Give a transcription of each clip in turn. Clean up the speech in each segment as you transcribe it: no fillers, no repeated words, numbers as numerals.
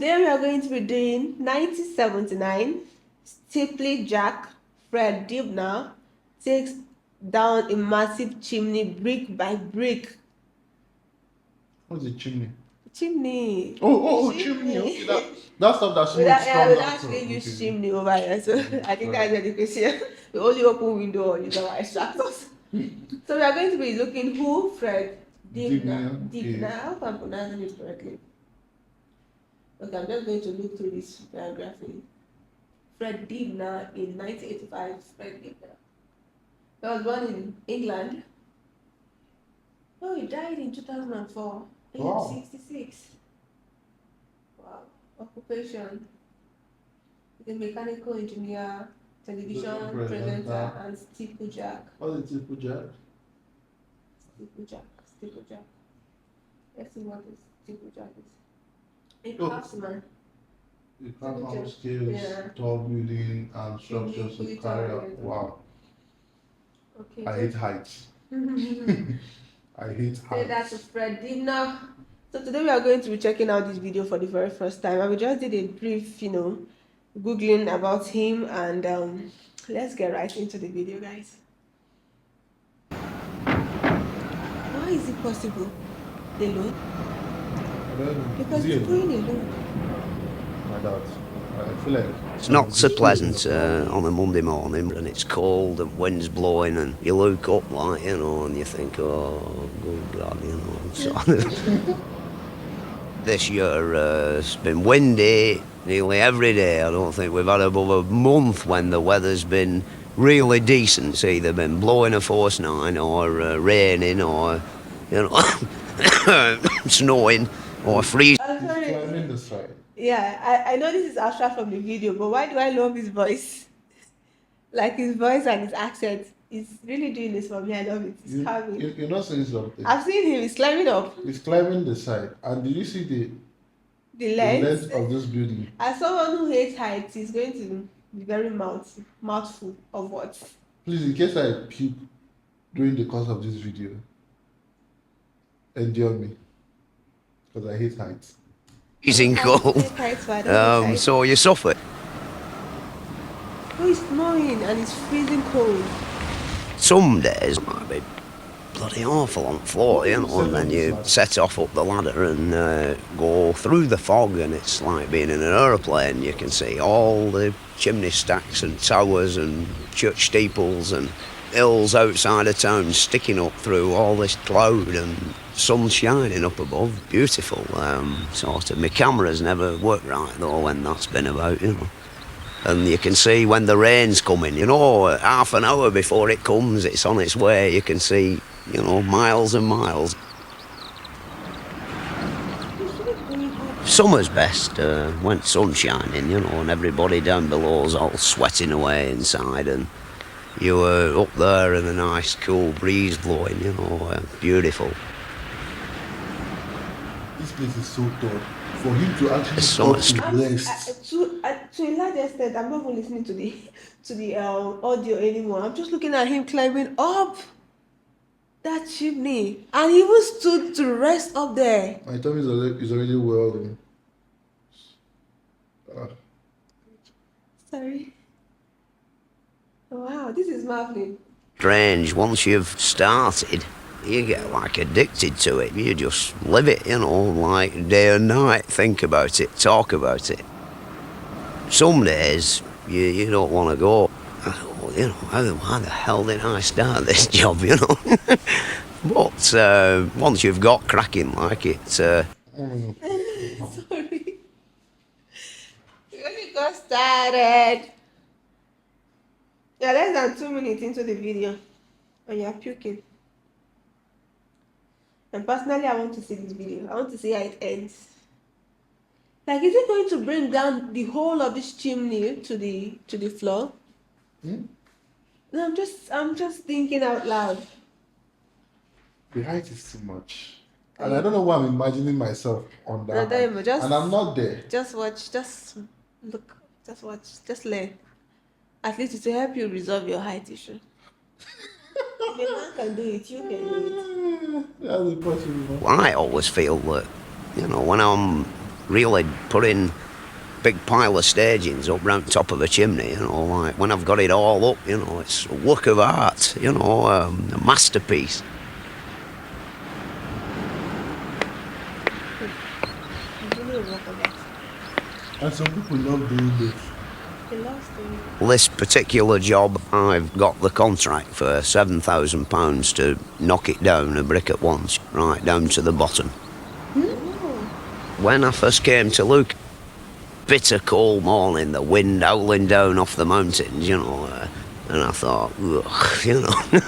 today we are going to be doing 1979. Steeplejack Fred Dibnah takes down a massive chimney brick by brick. What's a chimney? Chimney. Chimney. Okay, that stuff that We smoke comes out. actually use chimney over here, so I think that's the question. We only open window or use our extractors. So we are going to be looking who Fred Dibnah. Dibnah. I hope I'm pronouncing it correctly. Okay, I'm just going to look through this biography. Fred Dibnah in 1985. Fred Dibnah. He was born in England. Oh, he died in 2004. Age 66. Wow. Occupation. He's a mechanical engineer, television presenter, and steeplejack. What's a steeplejack? Steeplejack. Let's see what this steeplejack is. A craftsman. The craftsman skills, tall building, and structures to carry out. Wow. Okay. I hate heights. I hate heights. Say that to Fred Dibnah. So today we are going to be checking out this video for the very first time. And we just did a brief, Googling about him, and let's get right into the video, guys. Why is it possible? They load? I don't know. Because it's going alone. I doubt. I feel like it's not so pleasant on a Monday morning, and it's cold and wind's blowing, and you look up and you think, oh, good God, So this year it's been windy nearly every day. I don't think we've had above a month when the weather's been really decent. It's either been blowing a force 9 or raining or, snowing or freezing. climbing the side. Yeah, I know this is Asha from the video, but why do I love his voice? Like his voice and his accent. He's really doing this for me. I love it. He's calming. You're not saying something. I've seen him. He's climbing up. He's climbing the side. And did you see the length of this building? As someone who hates heights, he's going to be very mouthful of words. Please, in case I puke during the course of this video, endure me. Because I hate heights. Freezing cold. So you suffer. Oh, it's snowing and it's freezing cold. Some days might be bloody awful on the floor, and then you set off up the ladder and go through the fog, and it's like being in an aeroplane. You can see all the chimney stacks and towers and church steeples and hills outside of town sticking up through all this cloud and sun shining up above. Beautiful. Sort of. My camera's never worked right though when that's been about, And you can see when the rain's coming, half an hour before it comes, it's on its way. You can see, miles and miles. Summer's best when it's sun shining, and everybody down below's all sweating away inside, and you were up there and a nice cool breeze blowing, beautiful. This place is so tall. For him to actually talk to a large extent, I'm not even listening to the audio anymore. I'm just looking at him climbing up that chimney, and he even stood to rest up there. My tummy is already well. Sorry. Wow, this is marveling. Strange. Once you've started, you get like addicted to it. You just live it, like day and night. Think about it, talk about it. Some days you don't want to go. Why the hell did I start this job, But once you've got cracking like it. Sorry. We only got started. You're less than 2 minutes into the video and you're puking. And personally, I want to see this video. I want to see how it ends. Like, is it going to bring down the whole of this chimney to the floor? No, I'm just thinking out loud. The height is too much. And I don't know why I'm imagining myself on that height. And I'm not there. Just watch, just look, just watch, just learn. At least it will help you resolve your height issue. If a man can do it, you can do it. That's impossible. I always feel that, when I'm really putting big pile of stagings up round top of a chimney, you know, like when I've got it all up, you know, it's a work of art, you know, a masterpiece. And some people love doing this. This particular job, I've got the contract for £7,000 to knock it down a brick at once, right down to the bottom. When I first came to look, bitter cold morning, the wind howling down off the mountains, you know, and I thought, ugh, you know,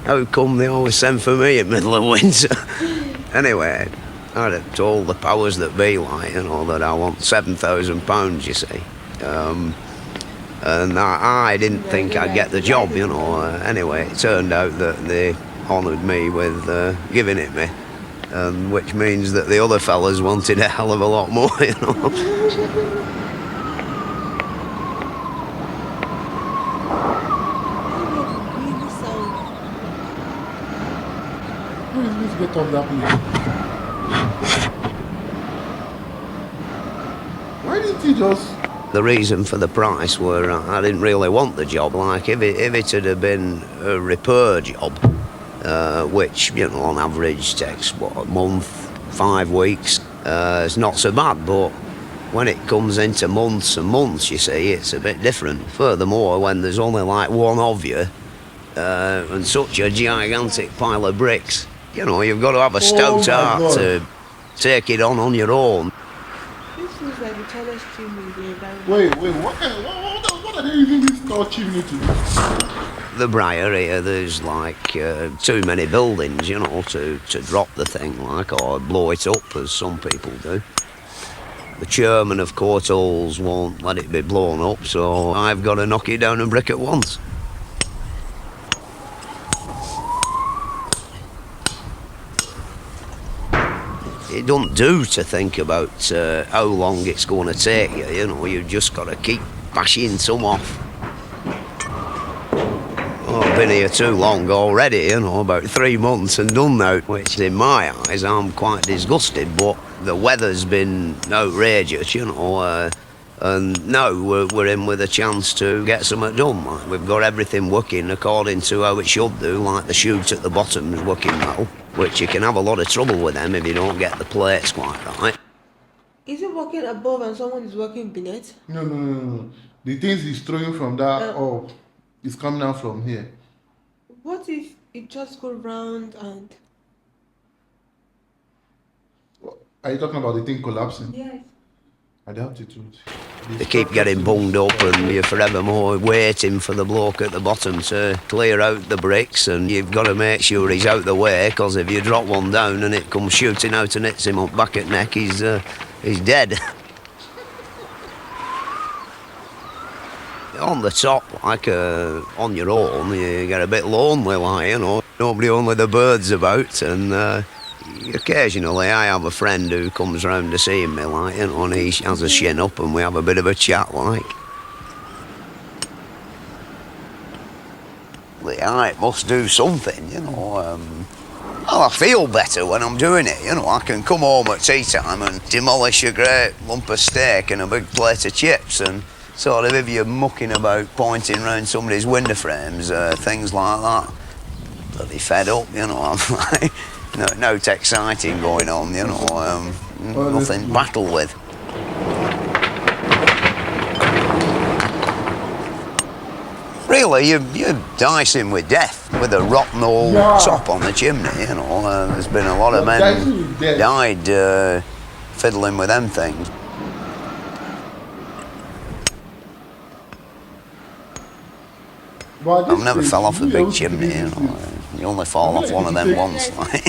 how come they always send for me in the middle of winter? Anyway, I'd have told the powers that be, like, you know, that I want £7,000, you see. And I didn't think I'd get the job, you know. Anyway, it turned out that they honoured me with giving it me. Which means that the other fellas wanted a hell of a lot more, you know. Please get off that place. Why didn't you just... The reason for the price were I didn't really want the job. Like, if it had have been a repair job, which, you know, on average takes, what, a month, 5 weeks, it's not so bad, but when it comes into months and months, you see, it's a bit different. Furthermore, when there's only like one of you, and such a gigantic pile of bricks, you know, you've got to have a stout heart to take it on your own. This looks like the tallest chimney in the environment. Wait, what are they using this tall chimney to do? The Briar here, there's like too many buildings, you know, to drop the thing, like, or blow it up, as some people do. The chairman of Court Halls won't let it be blown up, so I've got to knock it down a brick at once. It don't do to think about how long it's going to take you, you know, you've just got to keep bashing some off. Oh, I've been here too long already, you know, about 3 months and done now, which in my eyes I'm quite disgusted, but the weather's been outrageous, you know, and now we're in with a chance to get something done. Like, we've got everything working according to how it should do, like the chute at the bottom is working well, which you can have a lot of trouble with them if you don't get the plates quite right. Is it working above and someone is working beneath? No. The things he's throwing from that up is coming out from here. What if it just go round and... Are you talking about the thing collapsing? Yes. At the altitude. They keep getting bunged up and you're forevermore waiting for the bloke at the bottom to clear out the bricks, and you've got to make sure he's out the way, because if you drop one down and it comes shooting out and hits him up back at neck, he's dead. On the top, like on your own, you get a bit lonely, like, you know, nobody, only the birds about, and occasionally I have a friend who comes round to see me, like, you know, and he has a shin up and we have a bit of a chat, like. The height must do something, you know. Well, I feel better when I'm doing it, you know. I can come home at tea time and demolish a great lump of steak and a big plate of chips, and sort of, if you're mucking about pointing round somebody's window frames, things like that, bloody fed up, you know. I'm like, no exciting going on, you know, nothing to battle with. Really, you're dicing with death with a rotten old top on the chimney, you know. There's been a lot of men died fiddling with them things. I've never fell off a big chimney, you know. You only fall off one of them once. Like.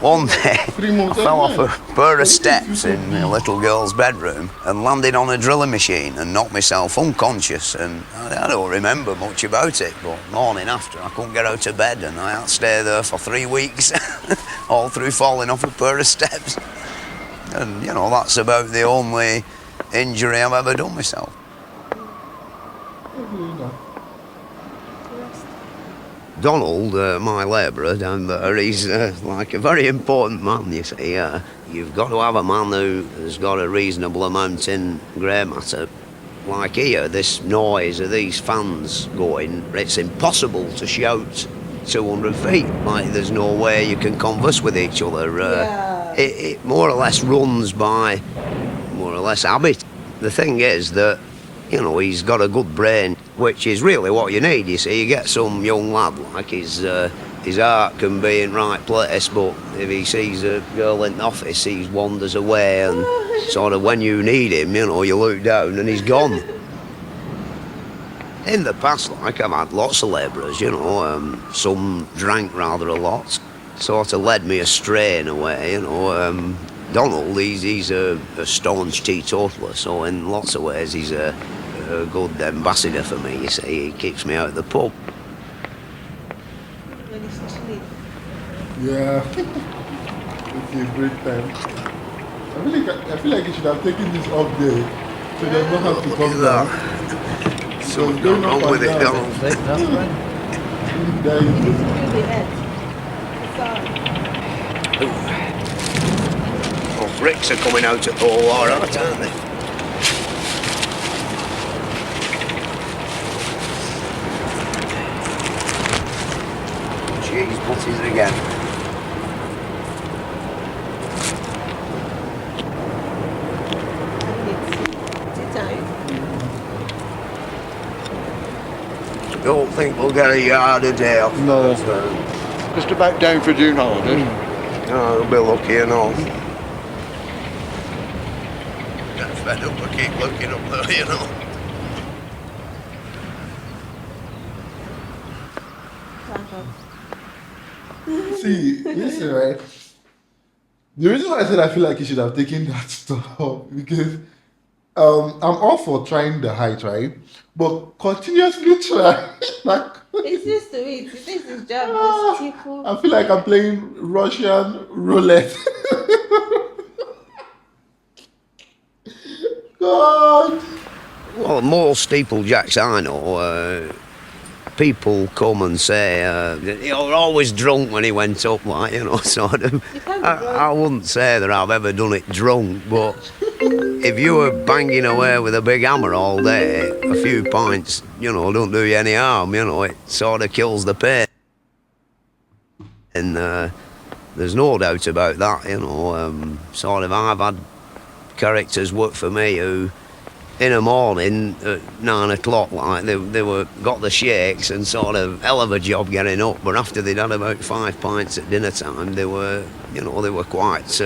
One day, I fell off a pair of steps in a little girl's bedroom and landed on a drilling machine and knocked myself unconscious, and I don't remember much about it, but morning after I couldn't get out of bed and I had to stay there for 3 weeks, all through falling off a pair of steps. And, you know, that's about the only injury I've ever done myself. Donald, my labourer down there, he's like a very important man, you see. you've got to have a man who has got a reasonable amount in grey matter. Like here, this noise of these fans going, it's impossible to shout 200 feet. Like, there's no way you can converse with each other. It more or less runs by more or less habit. The thing is that, you know, he's got a good brain, which is really what you need, you see. You get some young lad, like his heart can be in right place, but if he sees a girl in the office, he wanders away, and sort of when you need him, you know, you look down and he's gone. In the past, like, I've had lots of labourers, you know, some drank rather a lot, sort of led me astray in a way, you know. Donald, he's a staunch teetotaler, so in lots of ways he's a good ambassador for me, you see. He keeps me out of the pub. Yeah. It's a great time. I feel like you should have taken this off day so they don't have to come down. Something's gone wrong with it, Donald. Oh, bricks are coming out at all right, aren't they? Cheese butties again. Don't think we'll get a yard a day off. No. Just about down for June holidays. Oh, we'll be lucky enough. Get fed up and keep looking up there, you know. See, listen, right? The reason why I said I feel like you should have taken that stuff off, because I'm all for trying the height, right? But continuously try. Like, it's used to it. He thinks his job is people. I feel like I'm playing Russian roulette. God. Well, most steeplejacks I know, people come and say, you're always drunk when he went up, like, you know, sort of. I wouldn't say that I've ever done it drunk, but if you were banging away with a big hammer all day, a few pints, you know, don't do you any harm, you know, it sort of kills the pain. And there's no doubt about that, you know. Sort of, I've had characters work for me who, in the morning at 9 o'clock, like, they were got the shakes and sort of hell of a job getting up, but after they'd had about 5 pints at dinner time, they were, you know, they were quite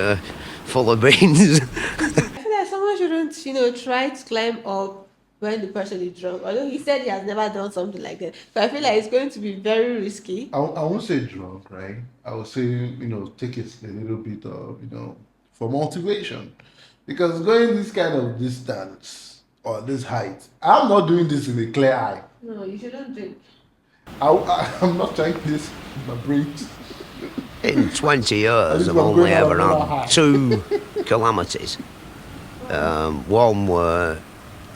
full of beans. I feel like someone shouldn't, you know, try to climb up when the person is drunk. Although he said he has never done something like that. So I feel like it's going to be very risky. I won't say drunk, right? I would say, you know, take it a little bit of, you know, for motivation. Because going this kind of distance or this height, I'm not doing this in a clear eye. No, you shouldn't drink. I'm not trying this in my brain. In 20 years, I've only ever had 2 calamities. One where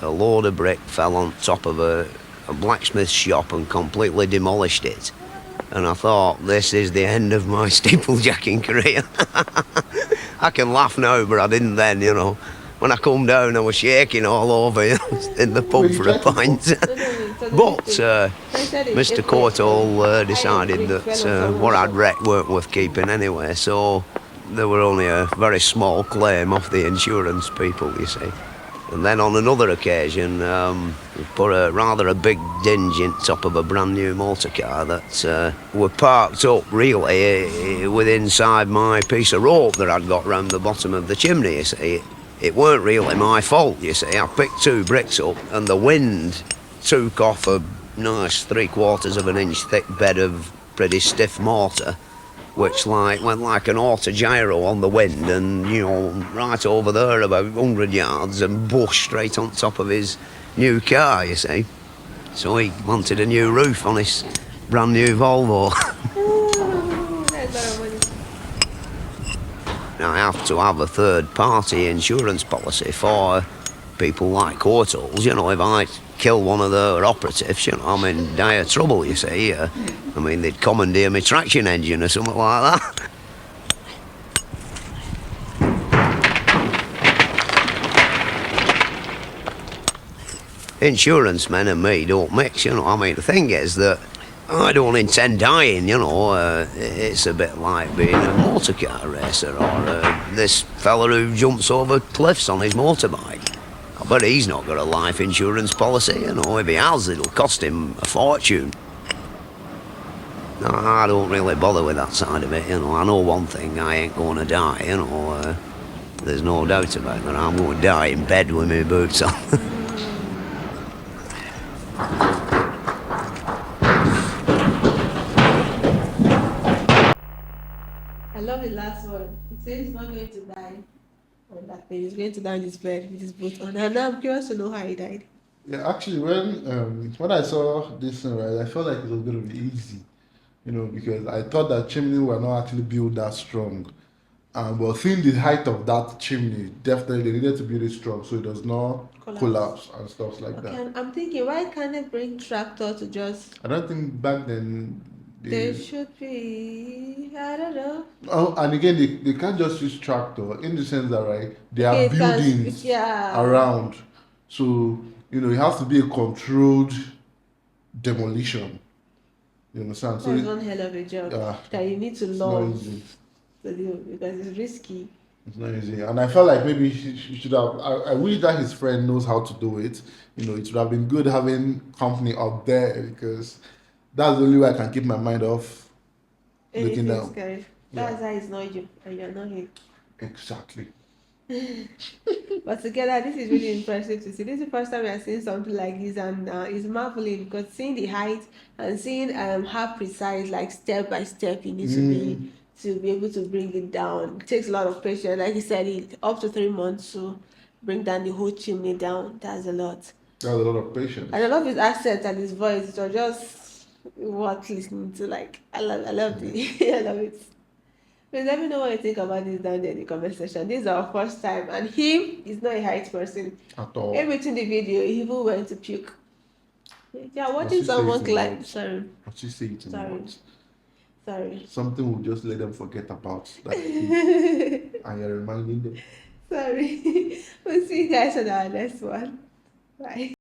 a load of brick fell on top of a blacksmith shop and completely demolished it. And I thought, this is the end of my steeplejacking career. I can laugh now, but I didn't then, you know. When I come down, I was shaking all over, you know, in the pub for a pint. But Mr. Courtall decided that what I'd wrecked weren't worth keeping anyway, so there were only a very small claim off the insurance people, you see. And then on another occasion, we put a big dinge in top of a brand new motor car that were parked up really with inside my piece of rope that I'd got round the bottom of the chimney, you see. It weren't really my fault, you see. I picked 2 bricks up and the wind took off a nice 3/4 of an inch thick bed of pretty stiff mortar, which went like an autogyro on the wind and, you know, right over there about 100 yards and bush straight on top of his new car, you see. So he wanted a new roof on his brand new Volvo. I have to have a third-party insurance policy for people like Courtalls. You know, if I kill one of their operatives, you know, I'm in dire trouble, you see. I mean, they'd commandeer my traction engine or something like that. insurance men and me don't mix, you know. I mean, the thing is that I don't intend dying, you know. It's a bit like being a motor car racer or this fella who jumps over cliffs on his motorbike. I bet he's not got a life insurance policy, you know. If he has, it'll cost him a fortune. No, I don't really bother with that side of it, you know. I know one thing, I ain't going to die, you know. There's no doubt about that. I'm going to die in bed with my boots on. I love the last one. He says he's not going to die on that thing. He's going to die on his bed with his boot on. And now I'm curious to know how he died. Yeah, actually, when I saw this thing, right, I felt like it was going to be easy, you know, because I thought that chimney were not actually built that strong. But seeing the height of that chimney, definitely they needed to build it strong so it does not collapse and stuff like that. Okay, I'm thinking, why can't they bring tractor to just... I don't think back then There should be, I don't know. Oh, and again, they can't just use tractor in the sense that, right, there are Okay, buildings around. So, you know, it has to be a controlled demolition. You understand? That's So one hell of a job that you need to it's not love easy. to do because it's risky. It's not easy. And I felt like maybe he should have, I wish that his friend knows how to do it. You know, it would have been good having company up there because that's the only way I can keep my mind off looking down. Scary. That's why it's not you and you're not him. Exactly. But together, this is really impressive to see. This is the first time we are seeing something like this, and it's marveling because seeing the height and seeing how precise, like step by step, you need to be able to bring it down. It takes a lot of patience. Like you said, up to 3 months to bring down the whole chimney down. That's a lot. That's a lot of patience. And I love his accent and his voice. It was just worth listening to. Like I love it. I love it. Please let me know what you think about this down there in the comment section. This is our first time, and him is not a height person At all. in between the video. He even went to puke. Yeah, watching someone climb. Sorry. What you say it in words. Sorry. Something will just let them forget about that. And you're reminding them. Sorry. We'll see you guys on our next one. Bye.